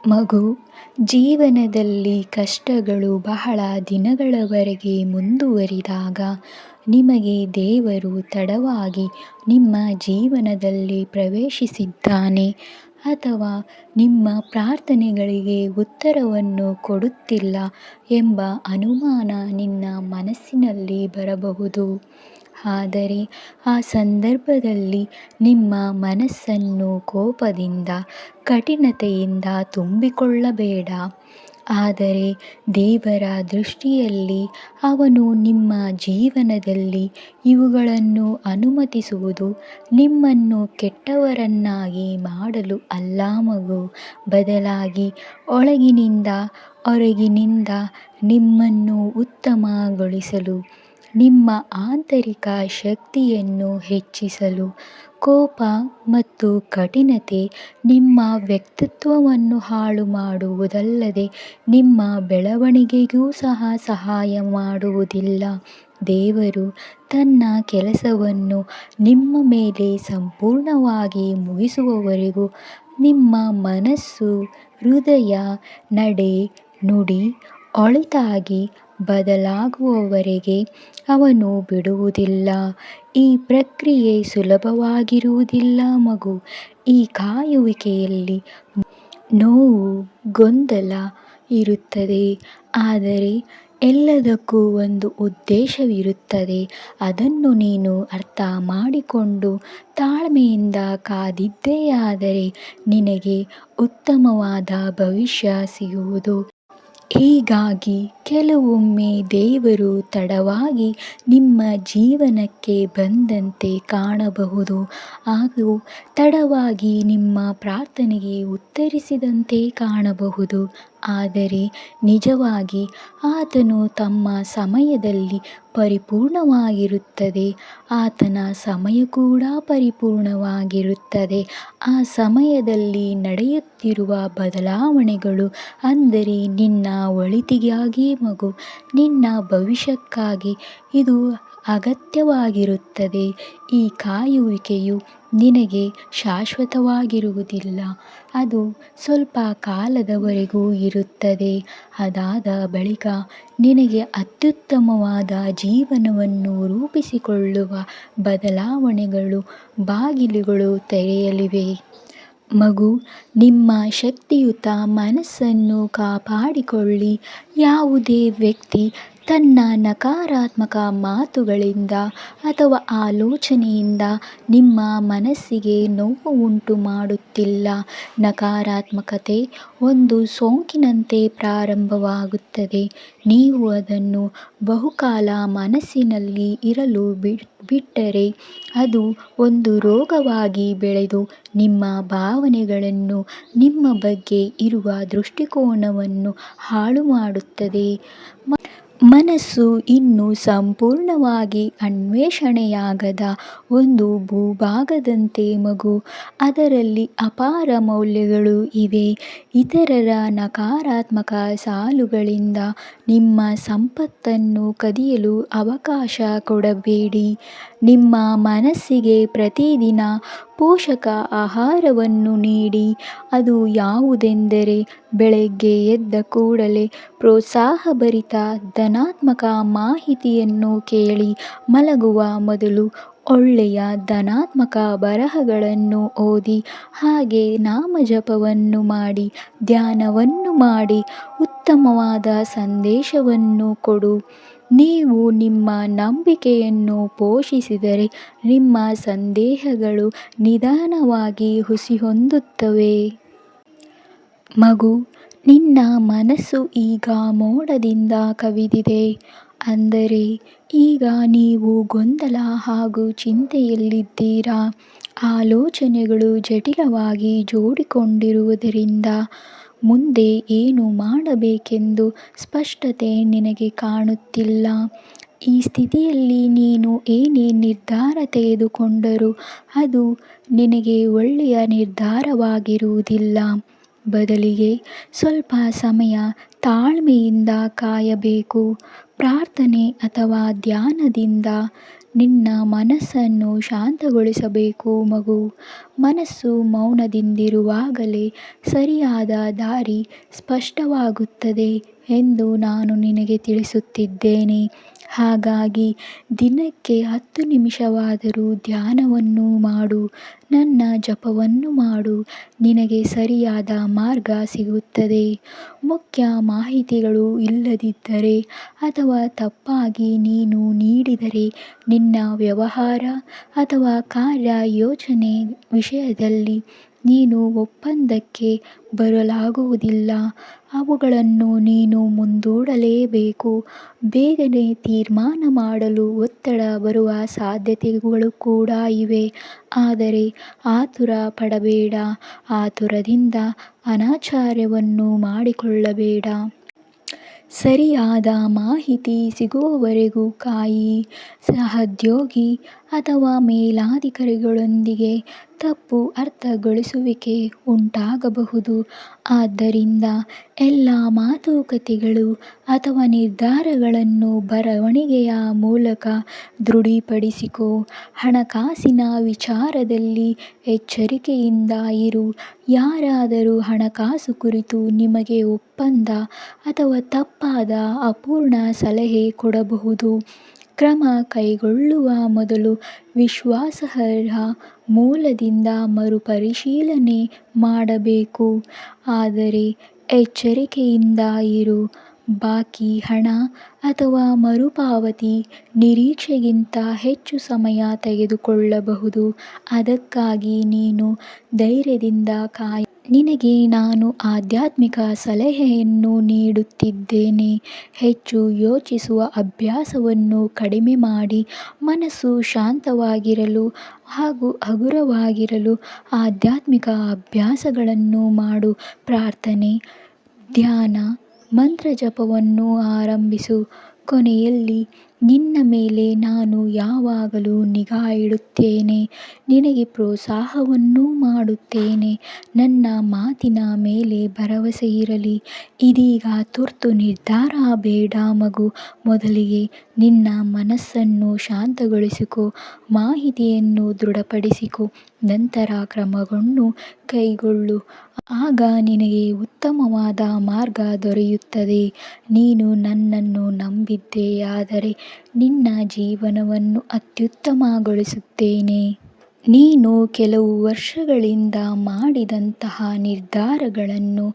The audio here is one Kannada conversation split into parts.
ಮಗು, ಜೀವನದಲ್ಲಿ ಕಷ್ಟಗಳು ಬಹಳ ದಿನಗಳವರೆಗೆ ಮುಂದುವರಿದಾಗ ನಿಮಗೆ ದೇವರು ತಡವಾಗಿ ನಿಮ್ಮ ಜೀವನದಲ್ಲಿ ಪ್ರವೇಶಿಸಿದ್ದಾನೆ ಅಥವಾ ನಿಮ್ಮ ಪ್ರಾರ್ಥನೆಗಳಿಗೆ ಉತ್ತರವನ್ನು ಕೊಡುತ್ತಿಲ್ಲ ಎಂಬ ಅನುಮಾನ ನಿನ್ನ ಮನಸ್ಸಿನಲ್ಲಿ ಬರಬಹುದು. ಆದರೆ ಆ ಸಂದರ್ಭದಲ್ಲಿ ನಿಮ್ಮ ಮನಸ್ಸನ್ನು ಕೋಪದಿಂದ, ಕಠಿಣತೆಯಿಂದ ತುಂಬಿಕೊಳ್ಳಬೇಡ. ಆದರೆ ದೇವರ ದೃಷ್ಟಿಯಲ್ಲಿ ಅವನು ನಿಮ್ಮ ಜೀವನದಲ್ಲಿ ಇವುಗಳನ್ನು ಅನುಮತಿಸುವುದು ನಿಮ್ಮನ್ನು ಕೆಟ್ಟವರನ್ನಾಗಿ ಮಾಡಲು ಅಲ್ಲ ಮಗು, ಬದಲಾಗಿ ಒಳಗಿನಿಂದ ಹೊರಗಿನಿಂದ ನಿಮ್ಮನ್ನು ಉತ್ತಮಗೊಳಿಸಲು, ನಿಮ್ಮ ಆಂತರಿಕ ಶಕ್ತಿಯನ್ನು ಹೆಚ್ಚಿಸಲು. ಕೋಪ ಮತ್ತು ಕಠಿಣತೆ ನಿಮ್ಮ ವ್ಯಕ್ತಿತ್ವವನ್ನು ಹಾಳು ಮಾಡುವುದಲ್ಲದೆ ನಿಮ್ಮ ಬೆಳವಣಿಗೆಗೂ ಸಹ ಸಹಾಯ ಮಾಡುವುದಿಲ್ಲ. ದೇವರು ತನ್ನ ಕೆಲಸವನ್ನು ನಿಮ್ಮ ಮೇಲೆ ಸಂಪೂರ್ಣವಾಗಿ ಮುಗಿಸುವವರೆಗೂ ನಿಮ್ಮ ಮನಸ್ಸು, ಹೃದಯ, ನಡೆ, ನುಡಿ ಒಳಿತಾಗಿ ಬದಲಾಗುವವರೆಗೆ ಅವನು ಬಿಡುವುದಿಲ್ಲ. ಈ ಪ್ರಕ್ರಿಯೆ ಸುಲಭವಾಗಿರುವುದಿಲ್ಲ ಮಗು. ಈ ಕಾಯುವಿಕೆಯಲ್ಲಿ ನೋವು, ಗೊಂದಲ ಇರುತ್ತದೆ. ಆದರೆ ಎಲ್ಲದಕ್ಕೂ ಒಂದು ಉದ್ದೇಶವಿರುತ್ತದೆ. ಅದನ್ನು ನೀನು ಅರ್ಥ ಮಾಡಿಕೊಂಡು ತಾಳ್ಮೆಯಿಂದ ಕಾದಿದ್ದೆಯಾದರೆ ನಿನಗೆ ಉತ್ತಮವಾದ ಭವಿಷ್ಯ ಸಿಗುವುದು. ಹೀಗಾಗಿ ಕೆಲವೊಮ್ಮೆ ದೇವರು ತಡವಾಗಿ ನಿಮ್ಮ ಜೀವನಕ್ಕೆ ಬಂದಂತೆ ಕಾಣಬಹುದು ಹಾಗೂ ತಡವಾಗಿ ನಿಮ್ಮ ಪ್ರಾರ್ಥನೆಗೆ ಉತ್ತರಿಸಿದಂತೆ ಕಾಣಬಹುದು. ಆದರೆ ನಿಜವಾಗಿ ಆತನು ತಮ್ಮ ಸಮಯದಲ್ಲಿ ಪರಿಪೂರ್ಣವಾಗಿರುತ್ತದೆ. ಆತನ ಸಮಯ ಕೂಡ ಪರಿಪೂರ್ಣವಾಗಿರುತ್ತದೆ. ಆ ಸಮಯದಲ್ಲಿ ನಡೆಯುತ್ತಿರುವ ಬದಲಾವಣೆಗಳು ಅಂದರೆ ನಿನ್ನ ಒಳಿತಿಗಾಗಿ ಮಗು, ನಿನ್ನ ಭವಿಷ್ಯಕ್ಕಾಗಿ ಇದು ಅಗತ್ಯವಾಗಿರುತ್ತದೆ. ಈ ಕಾಯುವಿಕೆಯು ನಿನಗೆ ಶಾಶ್ವತವಾಗಿರುವುದಿಲ್ಲ. ಅದು ಸ್ವಲ್ಪ ಕಾಲದವರೆಗೂ ಇರುತ್ತದೆ. ಅದಾದ ಬಳಿಕ ನಿನಗೆ ಅತ್ಯುತ್ತಮವಾದ ಜೀವನವನ್ನು ರೂಪಿಸಿಕೊಳ್ಳುವ ಬದಲಾವಣೆಗಳು ಬಾಗಿಲುಗಳು ತೆರೆಯಲಿವೆ. ಮಗು, ನಿಮ್ಮ ಶಕ್ತಿಯುತ ಮನಸ್ಸನ್ನು ಕಾಪಾಡಿಕೊಳ್ಳಿ. ಯಾವುದೇ ವ್ಯಕ್ತಿ ತನ್ನ ನಕಾರಾತ್ಮಕ ಮಾತುಗಳಿಂದ ಅಥವಾ ಆಲೋಚನೆಯಿಂದ ನಿಮ್ಮ ಮನಸ್ಸಿಗೆ ನೋವು ಉಂಟು ಮಾಡುತ್ತಿಲ್ಲ. ನಕಾರಾತ್ಮಕತೆ ಒಂದು ಸೋಂಕಿನಂತೆ ಪ್ರಾರಂಭವಾಗುತ್ತದೆ. ನೀವು ಅದನ್ನು ಬಹುಕಾಲ ಮನಸ್ಸಿನಲ್ಲಿ ಇರಲು ಬಿಟ್ಟರೆ ಅದು ಒಂದು ರೋಗವಾಗಿ ಬೆಳೆದು ನಿಮ್ಮ ಭಾವನೆಗಳನ್ನು, ನಿಮ್ಮ ಬಗ್ಗೆ ಇರುವ ದೃಷ್ಟಿಕೋನವನ್ನು ಹಾಳು ಮಾಡುತ್ತದೆ. ಮನಸ್ಸು ಇನ್ನೂ ಸಂಪೂರ್ಣವಾಗಿ ಅನ್ವೇಷಣೆಯಾಗದ ಒಂದು ಭೂಭಾಗದಂತೆ ಮಗು. ಅದರಲ್ಲಿ ಅಪಾರ ಮೌಲ್ಯಗಳು ಇವೆ. ಇತರರ ನಕಾರಾತ್ಮಕ ಸಾಲುಗಳಿಂದ ನಿಮ್ಮ ಸಂಪತ್ತನ್ನು ಕದಿಯಲು ಅವಕಾಶ ಕೊಡಬೇಡಿ. ನಿಮ್ಮ ಮನಸ್ಸಿಗೆ ಪ್ರತಿದಿನ ಪೋಷಕ ಆಹಾರವನ್ನು ನೀಡಿ. ಅದು ಯಾವುದೆಂದರೆ ಬೆಳಗ್ಗೆ ಎದ್ದ ಕೂಡಲೇ ಪ್ರೋತ್ಸಾಹಭರಿತ ಧನಾತ್ಮಕ ಮಾಹಿತಿಯನ್ನು ಕೇಳಿ. ಮಲಗುವ ಮೊದಲು ಒಳ್ಳೆಯ ಧನಾತ್ಮಕ ಬರಹಗಳನ್ನು ಓದಿ. ಹಾಗೆ ನಾಮಜಪವನ್ನು ಮಾಡಿ, ಧ್ಯಾನವನ್ನು ಮಾಡಿ, ಉತ್ತಮವಾದ ಸಂದೇಶವನ್ನು ಕೊಡು. ನೀವು ನಿಮ್ಮ ನಂಬಿಕೆಯನ್ನು ಪೋಷಿಸಿದರೆ ನಿಮ್ಮ ಸಂದೇಹಗಳು ನಿಧಾನವಾಗಿ ಹುಸಿ ಹೊಂದುತ್ತವೆ. ಮಗು, ನಿನ್ನ ಮನಸ್ಸು ಈಗ ಮೋಡದಿಂದ ಕವಿದಿದೆ. ಅಂದರೆ ಈಗ ನೀವು ಗೊಂದಲ ಹಾಗೂ ಚಿಂತೆಯಲ್ಲಿದ್ದೀರಾ. ಆಲೋಚನೆಗಳು ಜಟಿಲವಾಗಿ ಜೋಡಿಕೊಂಡಿರುವುದರಿಂದ ಮುಂದೆ ಏನು ಮಾಡಬೇಕೆಂದು ಸ್ಪಷ್ಟತೆ ನಿನಗೆ ಕಾಣುತ್ತಿಲ್ಲ. ಈ ಸ್ಥಿತಿಯಲ್ಲಿ ನೀನು ಏನೇ ನಿರ್ಧಾರ ತೆಗೆದುಕೊಂಡರೂ ಅದು ನಿನಗೆ ಒಳ್ಳೆಯ ನಿರ್ಧಾರವಾಗಿರುವುದಿಲ್ಲ. ಬದಲಿಗೆ ಸ್ವಲ್ಪ ಸಮಯ ತಾಳ್ಮೆಯಿಂದ ಕಾಯಬೇಕು. ಪ್ರಾರ್ಥನೆ ಅಥವಾ ಧ್ಯಾನದಿಂದ ನಿನ್ನ ಮನಸ್ಸನ್ನು ಶಾಂತಗೊಳಿಸಬೇಕು ಮಗು. ಮನಸ್ಸು ಮೌನದಿಂದಿರುವಾಗಲೇ ಸರಿಯಾದ ದಾರಿ ಸ್ಪಷ್ಟವಾಗುತ್ತದೆ ಎಂದು ನಾನು ನಿನಗೆ ತಿಳಿಸುತ್ತಿದ್ದೇನೆ. ಹಾಗಾಗಿ ದಿನಕ್ಕೆ 10 ನಿಮಿಷವಾದರೂ ಧ್ಯಾನವನ್ನು ಮಾಡು, ನನ್ನ ಜಪವನ್ನು ಮಾಡು. ನಿನಗೆ ಸರಿಯಾದ ಮಾರ್ಗ ಸಿಗುತ್ತದೆ. ಮುಖ್ಯ ಮಾಹಿತಿಗಳು ಇಲ್ಲದಿದ್ದರೆ ಅಥವಾ ತಪ್ಪಾಗಿ ನೀನು ನೀಡಿದರೆ ನಿನ್ನ ವ್ಯವಹಾರ ಅಥವಾ ಕಾರ್ಯ ಯೋಚನೆ ವಿಷಯದಲ್ಲಿ ನೀನು ಒಪ್ಪಂದಕ್ಕೆ ಬರಲಾಗುವುದಿಲ್ಲ. ಅವುಗಳನ್ನು ನೀನು ಮುಂದೂಡಲೇಬೇಕು. ಬೇಗನೆ ತೀರ್ಮಾನ ಮಾಡಲು ಒತ್ತಡ ಬರುವ ಸಾಧ್ಯತೆಗಳು ಕೂಡ ಇವೆ. ಆದರೆ ಆತುರ ಪಡಬೇಡ. ಆತುರದಿಂದ ಅನಾಚಾರವನ್ನು ಮಾಡಿಕೊಳ್ಳಬೇಡ. ಸರಿಯಾದ ಮಾಹಿತಿ ಸಿಗುವವರೆಗೂ ಕಾಯಿ. ಸಹೋದ್ಯೋಗಿ ಅಥವಾ ಮೇಲಾಧಿಕಾರಿಗಳೊಂದಿಗೆ ತಪ್ಪು ಅರ್ಥಗೊಳಿಸುವಿಕೆ ಉಂಟಾಗಬಹುದು. ಆದ್ದರಿಂದ ಎಲ್ಲ ಮಾತುಕತೆಗಳು ಅಥವಾ ನಿರ್ಧಾರಗಳನ್ನು ಬರವಣಿಗೆಯ ಮೂಲಕ ದೃಢಪಡಿಸಿಕೋ. ಹಣಕಾಸಿನ ವಿಚಾರದಲ್ಲಿ ಎಚ್ಚರಿಕೆಯಿಂದ ಇರು. ಯಾರಾದರೂ ಹಣಕಾಸು ಕುರಿತು ನಿಮಗೆ ಒಪ್ಪಂದ ಅಥವಾ ತಪ್ಪಾದ ಅಪೂರ್ಣ ಸಲಹೆ ಕೊಡಬಹುದು. ಕ್ರಮ ಕೈಗೊಳ್ಳುವ ಮೊದಲು ವಿಶ್ವಾಸಾರ್ಹ ಮೂಲದಿಂದ ಮರುಪರಿಶೀಲನೆ ಮಾಡಬೇಕು. ಆದರೆ ಎಚ್ಚರಿಕೆಯಿಂದ ಇರು. ಬಾಕಿ ಹಣ ಅಥವಾ ಮರುಪಾವತಿ ನಿರೀಕ್ಷೆಗಿಂತ ಹೆಚ್ಚು ಸಮಯ ತೆಗೆದುಕೊಳ್ಳಬಹುದು. ಅದಕ್ಕಾಗಿ ನೀನು ಧೈರ್ಯದಿಂದ ಕಾಯು. ನಿನಗೆ ನಾನು ಆಧ್ಯಾತ್ಮಿಕ ಸಲಹೆಯನ್ನು ನೀಡುತ್ತಿದ್ದೇನೆ. ಹೆಚ್ಚು ಯೋಚಿಸುವ ಅಭ್ಯಾಸವನ್ನು ಕಡಿಮೆ ಮಾಡಿ ಮನಸ್ಸು ಶಾಂತವಾಗಿರಲು ಹಾಗೂ ಹಗುರವಾಗಿರಲು ಆಧ್ಯಾತ್ಮಿಕ ಅಭ್ಯಾಸಗಳನ್ನು ಮಾಡು. ಪ್ರಾರ್ಥನೆ, ಧ್ಯಾನ, ಮಂತ್ರಜಪವನ್ನು ಆರಂಭಿಸು. ಕೊನೆಯಲ್ಲಿ ನಿನ್ನ ಮೇಲೆ ನಾನು ಯಾವಾಗಲೂ ನಿಗಾ ಇಡುತ್ತೇನೆ. ನಿನಗೆ ಪ್ರೋತ್ಸಾಹವನ್ನೂ ಮಾಡುತ್ತೇನೆ. ನನ್ನ ಮಾತಿನ ಮೇಲೆ ಭರವಸೆ ಇರಲಿ. ಇದೀಗ ತುರ್ತು ನಿರ್ಧಾರ ಬೇಡ ಮಗು. ಮೊದಲಿಗೆ ನಿನ್ನ ಮನಸ್ಸನ್ನು ಶಾಂತಗೊಳಿಸಿಕೋ. ಮಾಹಿತಿಯನ್ನು ದೃಢಪಡಿಸಿಕೋ. ನಂತರ ಕ್ರಮಗಳನ್ನು ಕೈಗೊಳ್ಳು. ಆಗ ನಿನಗೆ ಉತ್ತಮವಾದ ಮಾರ್ಗ ದೊರೆಯುತ್ತದೆ. ನೀನು ನನ್ನನ್ನು ನಂಬಿದ್ದೀಯಾದರೆ ನಿನ್ನ ಜೀವನವನ್ನು ಅತ್ಯುತ್ತಮಗೊಳಿಸುತ್ತೇನೆ. ನೀನು ಕೆಲವು ವರ್ಷಗಳಿಂದ ಮಾಡಿದಂತಹ ನಿರ್ಧಾರಗಳನ್ನು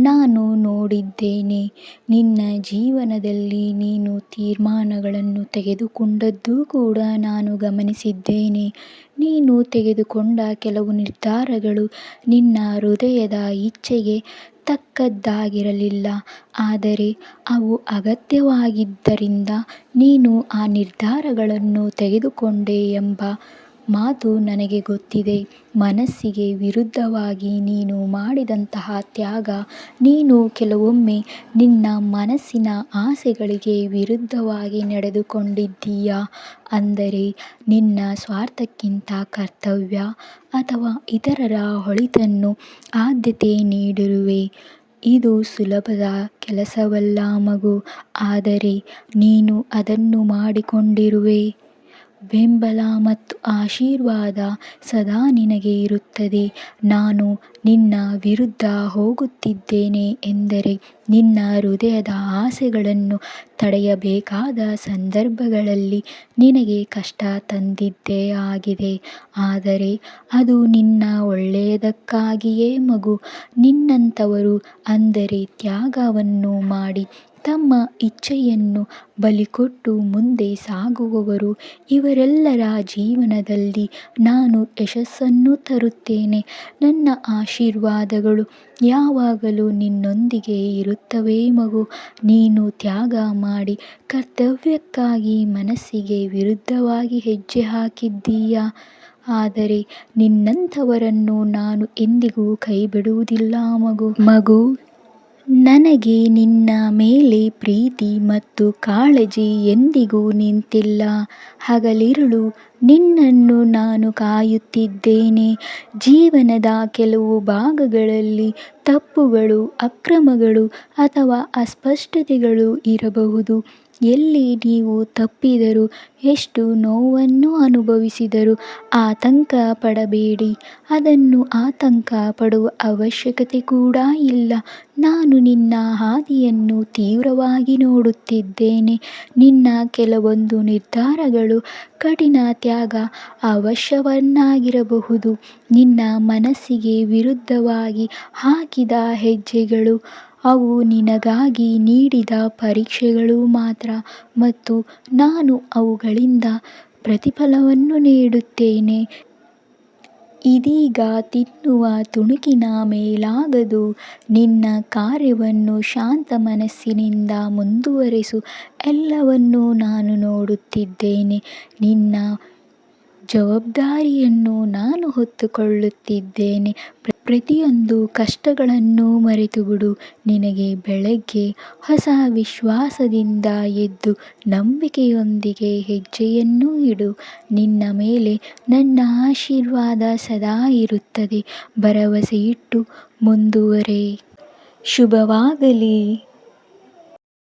ನಾನು ನೋಡಿದ್ದೇನೆ. ನಿನ್ನ ಜೀವನದಲ್ಲಿ ನೀನು ತೀರ್ಮಾನಗಳನ್ನು ತೆಗೆದುಕೊಂಡದ್ದು ಕೂಡ ನಾನು ಗಮನಿಸಿದ್ದೇನೆ. ನೀನು ತೆಗೆದುಕೊಂಡ ಕೆಲವು ನಿರ್ಧಾರಗಳು ನಿನ್ನ ಹೃದಯದ ಇಚ್ಛೆಗೆ ತಕ್ಕದ್ದಾಗಿರಲಿಲ್ಲ. ಆದರೆ ಅವು ಅಗತ್ಯವಾಗಿದ್ದರಿಂದ ನೀನು ಆ ನಿರ್ಧಾರಗಳನ್ನು ತೆಗೆದುಕೊಂಡೆ ಎಂಬ ಮಾತು ನನಗೆ ಗೊತ್ತಿದೆ. ಮನಸ್ಸಿಗೆ ವಿರುದ್ಧವಾಗಿ ನೀನು ಮಾಡಿದಂತಹ ತ್ಯಾಗ. ನೀನು ಕೆಲವೊಮ್ಮೆ ನಿನ್ನ ಮನಸ್ಸಿನ ಆಸೆಗಳಿಗೆ ವಿರುದ್ಧವಾಗಿ ನಡೆದುಕೊಂಡಿದ್ದೀಯ. ಅಂದರೆ ನಿನ್ನ ಸ್ವಾರ್ಥಕ್ಕಿಂತ ಕರ್ತವ್ಯ ಅಥವಾ ಇತರರ ಒಳಿತನ್ನು ಆದ್ಯತೆ ನೀಡಿರುವೆ. ಇದು ಸುಲಭದ ಕೆಲಸವಲ್ಲ ಮಗು. ಆದರೆ ನೀನು ಅದನ್ನು ಮಾಡಿಕೊಂಡಿರುವೆ. ಬೆಂಬಲ ಮತ್ತು ಆಶೀರ್ವಾದ ಸದಾ ನಿನಗೆ ಇರುತ್ತದೆ. ನಾನು ನಿನ್ನ ವಿರುದ್ಧ ಹೋಗುತ್ತಿದ್ದೇನೆ ಎಂದರೆ ನಿನ್ನ ಹೃದಯದ ಆಸೆಗಳನ್ನು ತಡೆಯಬೇಕಾದ ಸಂದರ್ಭಗಳಲ್ಲಿ ನಿನಗೆ ಕಷ್ಟ ತಂದಿದ್ದೇ ಆಗಿದೆ. ಆದರೆ ಅದು ನಿನ್ನ ಒಳ್ಳೆಯದಕ್ಕಾಗಿಯೇ ಮಗು. ನಿನ್ನಂಥವರು ಅಂದರೆ ತ್ಯಾಗವನ್ನು ಮಾಡಿ ತಮ್ಮ ಇಚ್ಛೆಯನ್ನು ಬಲಿಕೊಟ್ಟು ಮುಂದೆ ಸಾಗುವವರು, ಇವರೆಲ್ಲರ ಜೀವನದಲ್ಲಿ ನಾನು ಯಶಸ್ಸನ್ನು ತರುತ್ತೇನೆ. ನನ್ನ ಆಶೀರ್ವಾದಗಳು ಯಾವಾಗಲೂ ನಿನ್ನೊಂದಿಗೆ ಇರುತ್ತವೆ ಮಗು. ನೀನು ತ್ಯಾಗ ಮಾಡಿ ಕರ್ತವ್ಯಕ್ಕಾಗಿ ಮನಸ್ಸಿಗೆ ವಿರುದ್ಧವಾಗಿ ಹೆಜ್ಜೆ ಹಾಕಿದ್ದೀಯ. ಆದರೆ ನಿನ್ನಂಥವರನ್ನು ನಾನು ಎಂದಿಗೂ ಕೈಬಿಡುವುದಿಲ್ಲ ಮಗು. ನನಗೆ ನಿನ್ನ ಮೇಲೆ ಪ್ರೀತಿ ಮತ್ತು ಕಾಳಜಿ ಎಂದಿಗೂ ನಿಂತಿಲ್ಲ. ಹಗಲಿರುಳು ನಿನ್ನನ್ನು ನಾನು ಕಾಯುತ್ತಿದ್ದೇನೆ. ಜೀವನದ ಕೆಲವು ಭಾಗಗಳಲ್ಲಿ ತಪ್ಪುಗಳು, ಅಕ್ರಮಗಳು ಅಥವಾ ಅಸ್ಪಷ್ಟತೆಗಳು ಇರಬಹುದು. ಎಲ್ಲಿ ನೀವು ತಪ್ಪಿದರೂ ಎಷ್ಟು ನೋವನ್ನು ಅನುಭವಿಸಿದರೂ ಆತಂಕ ಪಡಬೇಡಿ. ಅದನ್ನು ಆತಂಕ ಪಡುವ ಅವಶ್ಯಕತೆ ಕೂಡ ಇಲ್ಲ. ನಾನು ನಿನ್ನ ಹಾದಿಯನ್ನು ತೀವ್ರವಾಗಿ ನೋಡುತ್ತಿದ್ದೇನೆ. ನಿನ್ನ ಕೆಲವೊಂದು ನಿರ್ಧಾರಗಳು ಕಠಿಣ ತ್ಯಾಗ ಅವಶ್ಯವಾಗಿರಬಹುದು. ನಿನ್ನ ಮನಸ್ಸಿಗೆ ವಿರುದ್ಧವಾಗಿ ಹಾಕಿದ ಹೆಜ್ಜೆಗಳು ಅವು ನಿನಗಾಗಿ ನೀಡಿದ ಪರೀಕ್ಷೆಗಳು ಮಾತ್ರ, ಮತ್ತು ನಾನು ಅವುಗಳಿಂದ ಪ್ರತಿಫಲವನ್ನು ನೀಡುತ್ತೇನೆ. ಇದೀಗ ತಿನ್ನುವ ತುಣುಕಿನ ಮೇಲಾಗದು. ನಿನ್ನ ಕಾರ್ಯವನ್ನು ಶಾಂತ ಮನಸ್ಸಿನಿಂದ ಮುಂದುವರೆಸು. ಎಲ್ಲವನ್ನೂ ನಾನು ನೋಡುತ್ತಿದ್ದೇನೆ. ನಿನ್ನ ಜವಾಬ್ದಾರಿಯನ್ನು ನಾನು ಹೊತ್ತುಕೊಳ್ಳುತ್ತಿದ್ದೇನೆ. ಪ್ರತಿಯೊಂದು ಕಷ್ಟಗಳನ್ನು ಮರೆತುಬಿಡು. ನಿನಗೆ ಬೆಳಗ್ಗೆ ಹೊಸ ವಿಶ್ವಾಸದಿಂದ ಎದ್ದು ನಂಬಿಕೆಯೊಂದಿಗೆ ಹೆಜ್ಜೆಯನ್ನು ಇಡು. ನಿನ್ನ ಮೇಲೆ ನನ್ನ ಆಶೀರ್ವಾದ ಸದಾ ಇರುತ್ತದೆ. ಭರವಸೆಯಿಟ್ಟು ಮುಂದುವರೆ. ಶುಭವಾಗಲಿ.